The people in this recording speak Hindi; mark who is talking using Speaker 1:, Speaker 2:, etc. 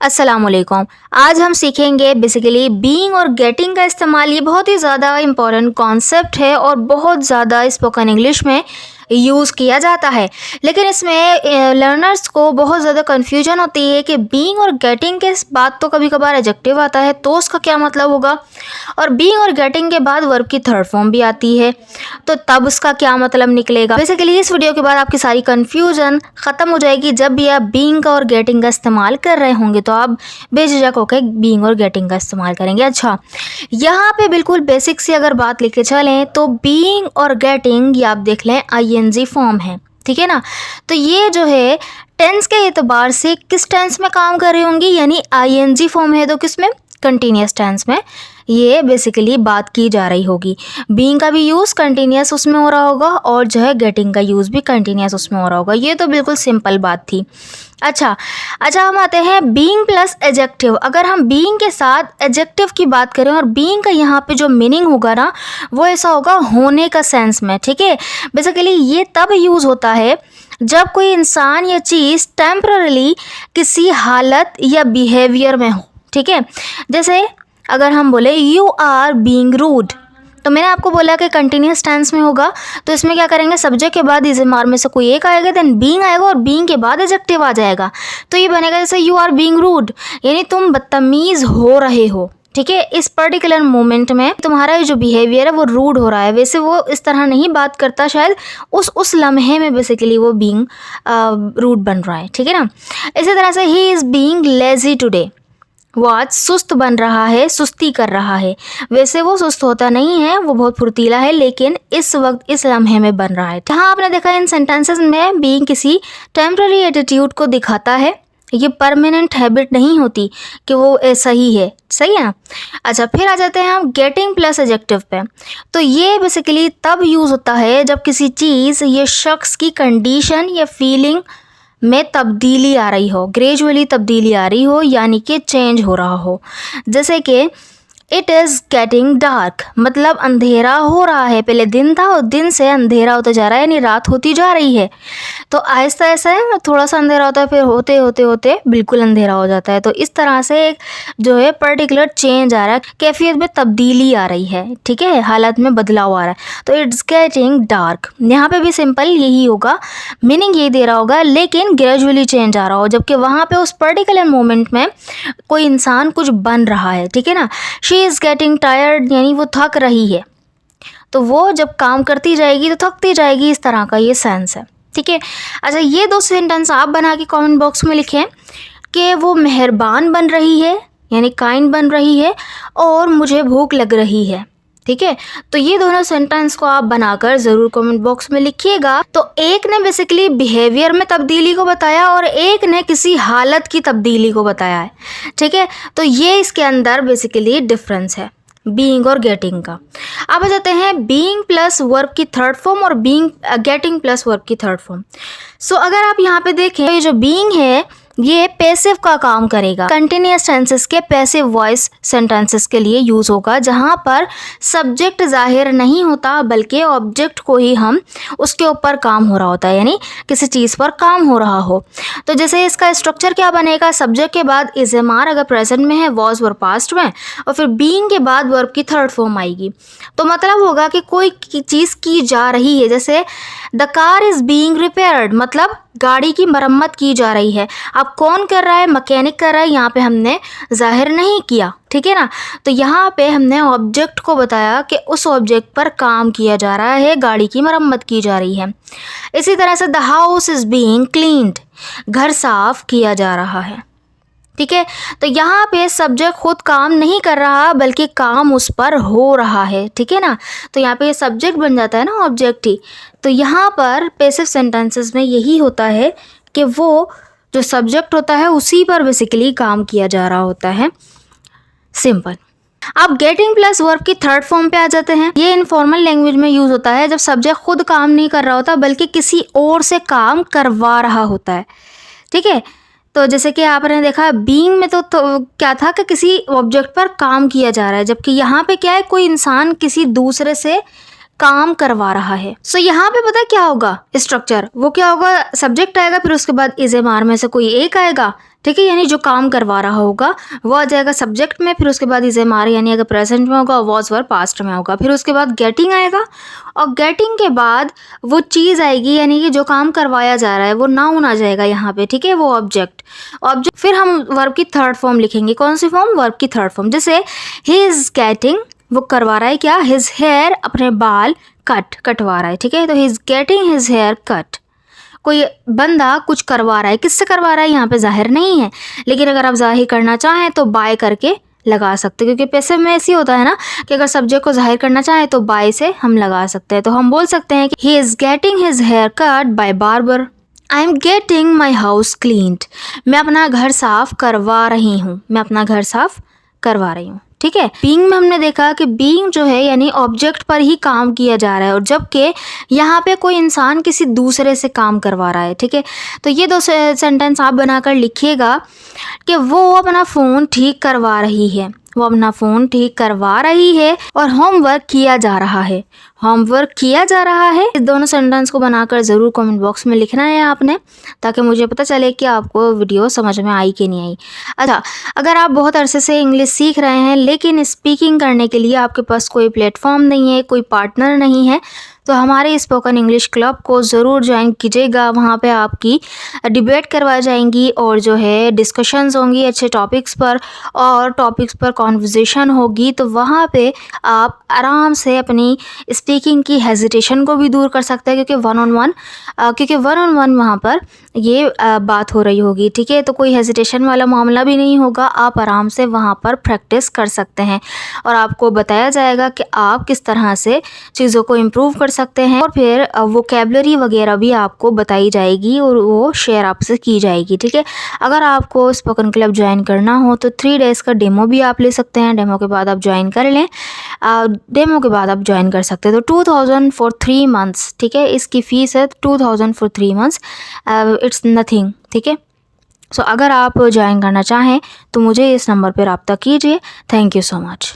Speaker 1: अस्सलाम वालेकुम। आज हम सीखेंगे बेसिकली बीइंग और गेटिंग का इस्तेमाल। ये बहुत ही ज़्यादा इम्पॉर्टेंट कॉन्सेप्ट है और बहुत ज़्यादा स्पोकन इंग्लिश में यूज़ किया जाता है, लेकिन इसमें लर्नर्स को बहुत ज़्यादा कन्फ्यूजन होती है कि बीइंग और गेटिंग के बाद तो कभी कभार एडजेक्टिव आता है, तो उसका क्या मतलब होगा, और बीइंग और गेटिंग के बाद वर्ब की थर्ड फॉर्म भी आती है, तो तब उसका क्या मतलब निकलेगा। बेसिकली इस वीडियो के बाद आपकी सारी कन्फ्यूजन ख़त्म हो जाएगी। जब भी आप बीइंग और गेटिंग का इस्तेमाल कर रहे होंगे तो आप बेझिझक होकर बीइंग और गेटिंग का इस्तेमाल करेंगे। अच्छा, यहाँ पे बिल्कुल बेसिक सी अगर बात लेके चलें तो बीइंग और गेटिंग ये आप देख लें आईएनजी फॉर्म है, ठीक है ना। तो ये जो है टेंस के एतबार से किस टेंस में काम कर रही होंगी, यानी आईएनजी फॉर्म है तो किस में, कंटिन्यूस टेंस में ये बेसिकली बात की जा रही होगी। बीइंग का भी यूज़ कंटिन्यूस उसमें हो रहा होगा और जो है गेटिंग का यूज़ भी कंटिन्यूस उसमें हो रहा होगा। ये तो बिल्कुल सिंपल बात थी। अच्छा, हम आते हैं बीइंग प्लस एडजेक्टिव। अगर हम बीइंग के साथ एडजेक्टिव की बात करें और बीइंग का यहाँ पे जो मीनिंग होगा ना, वो ऐसा होगा होने का सेंस में, ठीक है। बेसिकली ये तब यूज़ होता है जब कोई इंसान या चीज़ टेम्पररी किसी हालत या बिहेवियर में हो, ठीक है। जैसे अगर हम बोले यू आर बीइंग रूड, तो मैंने आपको बोला कि कंटिन्यूस टेंस में होगा, तो इसमें क्या करेंगे, सब्जेक्ट के बाद इस एम में से कोई एक आएगा, देन बीइंग आएगा और बीइंग के बाद एडजेक्टिव आ जाएगा। तो ये बनेगा जैसे यू आर बीइंग रूड, यानी तुम बदतमीज़ हो रहे हो, ठीक है। इस पर्टिकुलर मोमेंट में तुम्हारा जो बिहेवियर है वो रूड हो रहा है। वैसे वो इस तरह नहीं बात करता, शायद उस लम्हे में बेसिकली वो बीइंग रूड बन रहा है, ठीक है ना। इसी तरह से he is being lazy today, वो आज सुस्त बन रहा है, सुस्ती कर रहा है। वैसे वो सुस्त होता नहीं है, वो बहुत फुर्तीला है, लेकिन इस वक्त इस लम्हे में बन रहा है। हाँ, आपने देखा इन सेंटेंसेस में बीइंग किसी टेम्पररी एटीट्यूड को दिखाता है। ये परमानेंट हैबिट नहीं होती कि वो ऐसा ही है, सही है ना। अच्छा, फिर आ जाते हैं हम गेटिंग प्लस एडजेक्टिव पे। तो ये बेसिकली तब यूज़ होता है जब किसी चीज़ या शख्स की कंडीशन या फीलिंग में तब्दीली आ रही हो, ग्रेजुअली तब्दीली आ रही हो, यानी कि चेंज हो रहा हो। जैसे कि इट इज़ गेटिंग डार्क, मतलब अंधेरा हो रहा है। पहले दिन था और दिन से अंधेरा होता जा रहा है, यानी रात होती जा रही है। तो आहिस्ता ऐसा है, थोड़ा सा अंधेरा होता है, फिर होते होते होते बिल्कुल अंधेरा हो जाता है। तो इस तरह से एक जो है पर्टिकुलर चेंज आ रहा है, कैफियत में तब्दीली आ रही है, ठीक है, हालत में बदलाव आ रहा है। तो इट्स गेटिंग डार्क, यहाँ पे भी सिंपल यही होगा, मीनिंग यही दे रहा होगा, लेकिन ग्रेजुअली चेंज आ रहा हो, जबकि वहाँ पे उस पर्टिकुलर मोमेंट में कोई इंसान कुछ बन रहा है, ठीक है ना। शी इज़ गेटिंग टायर्ड, यानी वो थक रही है। तो वो जब काम करती जाएगी तो थकती जाएगी, इस तरह का ये सेंस है, ठीक है। अच्छा, ये दो सेंटेंस आप बना के कमेंट बॉक्स में लिखें कि वो मेहरबान बन रही है, यानी काइंड बन रही है, और मुझे भूख लग रही है, ठीक है। तो ये दोनों सेंटेंस को आप बनाकर ज़रूर कमेंट बॉक्स में लिखिएगा। तो एक ने बेसिकली बिहेवियर में तब्दीली को बताया और एक ने किसी हालत की तब्दीली को बताया है, ठीक है। तो ये इसके अंदर बेसिकली डिफरेंस है बीइंग और गेटिंग का। अब आ जाते हैं बीइंग प्लस वर्ब की थर्ड फॉर्म और बीइंग गेटिंग प्लस वर्ब की थर्ड फॉर्म। सो अगर आप यहाँ पे देखें, ये जो बीइंग है ये पैसिव का काम करेगा। कंटिन्यूअस टेंसेस के पैसिव वॉइस सेंटेंसेस के लिए यूज़ होगा, जहाँ पर सब्जेक्ट जाहिर नहीं होता बल्कि ऑब्जेक्ट को ही हम उसके ऊपर काम हो रहा होता है, यानी किसी चीज़ पर काम हो रहा हो। तो जैसे इसका स्ट्रक्चर क्या बनेगा, सब्जेक्ट के बाद इज एम आर अगर प्रेजेंट में है, वॉज वर्ब पास्ट में, और फिर बीइंग के बाद वर्ब की थर्ड फॉर्म आएगी। तो मतलब होगा कि कोई चीज़ की जा रही है। जैसे the car is being repaired, मतलब गाड़ी की मरम्मत की जा रही है। अब कौन कर रहा है, मैकेनिक कर रहा है, यहाँ पे हमने जाहिर नहीं किया, ठीक है ना। तो यहाँ पे हमने ऑब्जेक्ट को बताया कि उस ऑब्जेक्ट पर काम किया जा रहा है, गाड़ी की मरम्मत की जा रही है। इसी तरह से the house is being cleaned, घर साफ किया जा रहा है, ठीक है। तो यहाँ पे सब्जेक्ट खुद काम नहीं कर रहा बल्कि काम उस पर हो रहा है, ठीक है ना। तो यहाँ पे सब्जेक्ट बन जाता है ना, ऑब्जेक्ट ही। तो यहाँ पर पैसिव सेंटेंसेस में यही होता है कि वो जो सब्जेक्ट होता है उसी पर बेसिकली काम किया जा रहा होता है, सिंपल। अब गेटिंग प्लस वर्ब की थर्ड फॉर्म पे आ जाते हैं। ये इनफॉर्मल लैंग्वेज में यूज़ होता है जब सब्जेक्ट खुद काम नहीं कर रहा होता बल्कि किसी और से काम करवा रहा होता है, ठीक है। तो जैसे कि आपने देखा बीइंग में तो क्या था कि किसी ऑब्जेक्ट पर काम किया जा रहा है, जबकि यहाँ पे क्या है, कोई इंसान किसी दूसरे से काम करवा रहा है। सो यहाँ पे पता क्या होगा स्ट्रक्चर, वो क्या होगा, सब्जेक्ट आएगा, फिर उसके बाद इज एम आर में से कोई एक आएगा, ठीक है, यानी जो काम करवा रहा होगा वो आ जाएगा सब्जेक्ट में, फिर उसके बाद इज एम आर, यानी अगर प्रेजेंट में होगा वॉज वर्ब पास्ट में होगा, फिर उसके बाद गेटिंग आएगा और गेटिंग के बाद वो चीज़ आएगी, यानी कि जो काम करवाया जा रहा है वो नाउन आ जाएगा यहाँ पे, ठीक है, वो ऑब्जेक्ट। फिर हम वर्ब की थर्ड फॉर्म लिखेंगे। कौन सी फॉर्म? वर्ब की थर्ड फॉर्म। जैसे ही इज गेटिंग, वो करवा रहा है क्या? हिज हेयर, अपने बाल कटवा रहा है, ठीक है, तो he is getting his hair cut. कोई बंदा कुछ करवा रहा है, किससे करवा रहा है यहाँ पे जाहिर नहीं है, लेकिन अगर आप जाहिर करना चाहें तो बाय करके लगा सकते, क्योंकि पैसिव में ऐसी होता है ना कि अगर सब्जेक्ट को जाहिर करना चाहें तो बाय से हम लगा सकते हैं। तो हम बोल सकते हैं कि he is getting his hair cut by barber. I am getting my house cleaned, मैं अपना घर साफ करवा रही हूँ, मैं अपना घर साफ करवा रही हूँ, ठीक है। बीइंग में हमने देखा कि बीइंग जो है यानी ऑब्जेक्ट पर ही काम किया जा रहा है, और जबकि यहाँ पे कोई इंसान किसी दूसरे से काम करवा रहा है, ठीक है। तो ये दो सेंटेंस आप बनाकर लिखिएगा कि वो अपना फ़ोन ठीक करवा रही है, वो अपना फ़ोन ठीक करवा रही है और होमवर्क किया जा रहा है, होमवर्क किया जा रहा है। इस दोनों सेंटेंस को बनाकर ज़रूर कमेंट बॉक्स में लिखना है आपने, ताकि मुझे पता चले कि आपको वीडियो समझ में आई कि नहीं आई। अच्छा, अगर आप बहुत अरसे से इंग्लिश सीख रहे हैं लेकिन स्पीकिंग करने के लिए आपके पास कोई प्लेटफॉर्म नहीं है, कोई पार्टनर नहीं है, तो हमारे स्पोकन इंग्लिश क्लब को ज़रूर ज्वाइन कीजिएगा। वहाँ पे आपकी डिबेट करवाई जाएंगी और जो है डिस्कशंस होंगी अच्छे टॉपिक्स पर, और टॉपिक्स पर कॉन्वर्जेसन होगी। तो वहाँ पे आप आराम से अपनी स्पीकिंग की हेजिटेशन को भी दूर कर सकते हैं, क्योंकि वन ऑन वन वहाँ पर ये बात हो रही होगी, ठीक है। तो कोई हेजिटेशन वाला मामला भी नहीं होगा, आप आराम से वहाँ पर प्रैक्टिस कर सकते हैं और आपको बताया जाएगा कि आप किस तरह से चीज़ों को इम्प्रूव कर सकते हैं, और फिर वोकैबुलरी वगैरह भी आपको बताई जाएगी और वो शेयर आपसे की जाएगी, ठीक है। अगर आपको स्पोकन क्लब ज्वाइन करना हो तो 3 डेज़ का डेमो भी आप ले सकते हैं, डेमो के बाद आप ज्वाइन कर लें, डेमो के बाद आप ज्वाइन कर सकते हैं। तो 2000 फॉर 3 मंथ्स, ठीक है, इसकी फ़ीस है 2000 फॉर 3 मंथ्स, इट्स नथिंग, ठीक है। सो अगर आप ज्वाइन करना चाहें तो मुझे इस नंबर पर रब्ता कीजिए। Thank you so much.